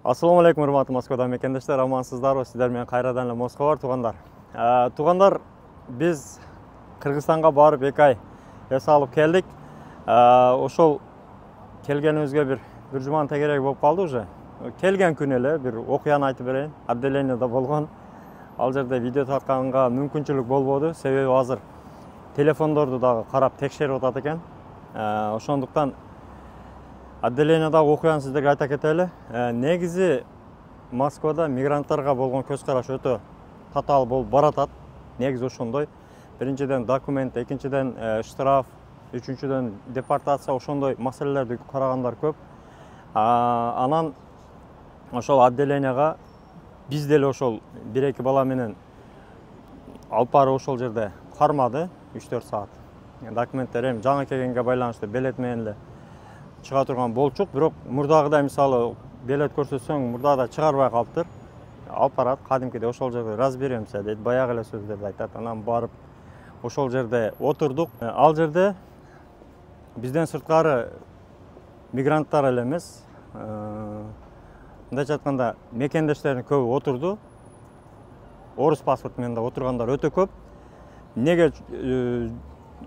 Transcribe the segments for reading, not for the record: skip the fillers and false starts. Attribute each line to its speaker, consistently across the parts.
Speaker 1: Ассаламу алейкум, урматтуу Москвада мекендештер, амансыздарбы? Сиздер менен кайрадан эле Москва бар, туугандар. Туугандар, биз Кыргызстанга барып 2 ай эс алып келдик. Ошол келгенибизге бир жуманын тегереги болуп калды уже. Келген күнү эле бир окуяны айтып берейин. Отделениеде болгон. Ал жерде видео тартканга мүмкүнчүлүк болбоду, себеби азыр телефондорду дагы карап текшерип атат экен. Ошондуктан отделениедagi окуяны сиздерге айта кетели. Негизи Москвада мигранттарга болгон көз караш өтө татаал болуп баратат. Негизи ошондой. Биринчиден документ, экинчиден штраф, үчүнчүдөн депортация, ошондой маселелерди карагандар көп. Анан ошол отделенияга биз деле ошол 1-2 бала менен алып барып ошол жерде кармады 3-4 саат. Документтер эми жаңы келгенге байланыштуу билет менен эле чыга турган болчук, бирок мурдагыдай мисалы билет көрсөтсөң мурдагыдай чыгарбай калыптыр. Алып барат, кадимкидей ошол жерде разберемся дейт, баягы эле сөздөрдү айтат. Анан барып ошол жерде отурдук. Ал жерде бизден сырткары мигранттар эле эмес, мындайча айтканда мекендештердин көбү отурду. Орус паспорт менен да отургандар өтө көп. Неге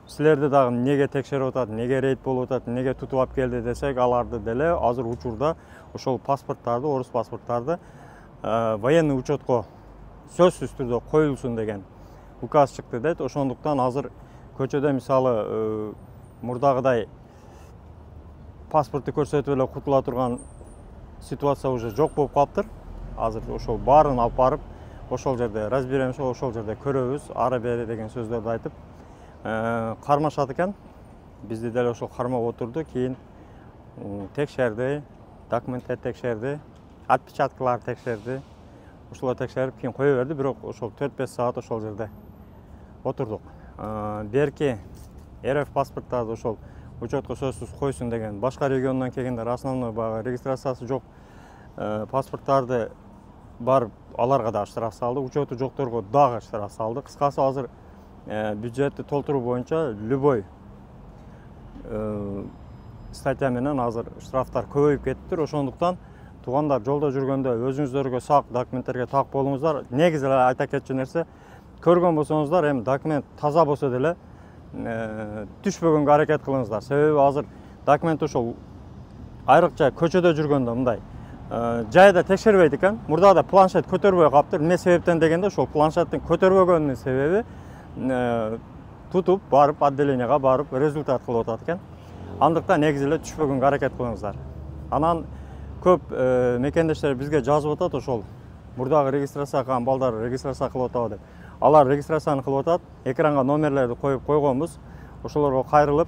Speaker 1: силерди дагы неге текшерип атат, неге рейд болуп атат, неге тутуп алып келди десек, аларды деле азыр учурда ошол паспорттарды, орус паспорттарды военный учетко сөзсүз түрдө коюлсун деген указ чыкты дейт. Ошондуктан азыр көчөдө мисалы мурдагыдай паспортты көрсөтүп эле кутула турган ситуация уже жок болуп калыптыр. Азыр ошол баарын алып барып ошол жерде разберемся, ошол жерде көрөбүз, ары бери деген сөздөрдү айтып кармашат экен. Бизди деле ошол кармап отурду, кийин текшерди, документтер текшерди, отпечаткалар текшерди. Ошолор текшерип кийин кое берди, бирок ошол 4-5 саат ошол жерде отурдук. Берки РФ паспорттарды ошол учетко сөзсүз койсун деген, башка региондон келгендер основной баягы регистрациясы жок паспорттарды барып аларга да штраф салды, учету жокторго дагы штраф салды. Кыскасы азыр бюджетти толтуруу боюнча любой статья менен азыр штрафтар көбөйүп кетиптир. Ошондуктан туугандар, жолдо жүргөндө өзүңүздөргө сак, документтерге так болуңуздар. Негизи эле айта кетчү нерсе, көргөн болсоңуздар, эми документ таза болсо деле түшпөгөнгө аракет кылыңыздар. Себеби азыр документ ошол айрыкча көчөдө жүргөндө мындай жайда текшербейт экен. Мурдагыдай планшет көтөрбөй калыптыр. Эмне себептен дегенде, ошол планшеттин көтөрбөгөнүнүн себеби тутуп барып отделенияга барып результат кылып атат экен. Андыктан негизи эле түшпөгөнгө аракет кылыңыздар. Анан көп мекендештер бизге жазып атат, ошол мурдагы регистрация кылган балдар регистрация кылып атабы деп. Алар регистрацияны кылып атат, экранга номерлерди коюп койгонбуз. Ошолорго кайрылып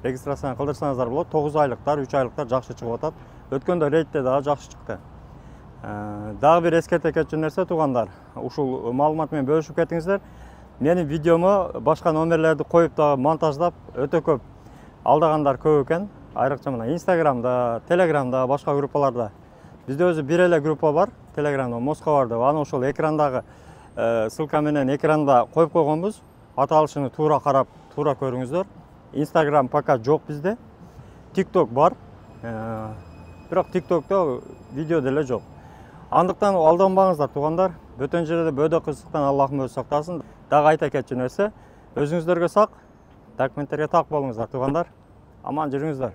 Speaker 1: регистрацияны кылдырсаңыздар болот. 9 айлыктар, 3 айлыктар жакшы чыгып атат. Өткөндө рейдте дагы жакшы чыкты. Дагы бир эскерте кетчү нерсе, туугандар, ушул маалымат менен бөлүшүп кетиңиздер. Менин видеому башка номерлерди коюп дагы монтаждап өтө көп алдагандар көп экен. Айрыкча мына Instagramда, Telegramда, башка группаларда. Бизде өзү бир эле группа бар, Telegramда Москва бар деп. Аны ошол экрандагы ссылка менен экранда коюп койгонбуз. Аталышын туура карап, туура көрүңүздөр. Instagram пока жок бизде. TikTok бар. Бирок TikTokто видео деле жок. Андыктан алданбаңыздар, туугандар. Бөтөн жерде бөдө кырсыктан Аллахым өзү сактасын. Дагы айта кетчү нерсе, өзүңүздөргө сак, документтерге так болуңуздар, туугандар. Аман жүрүңүздөр.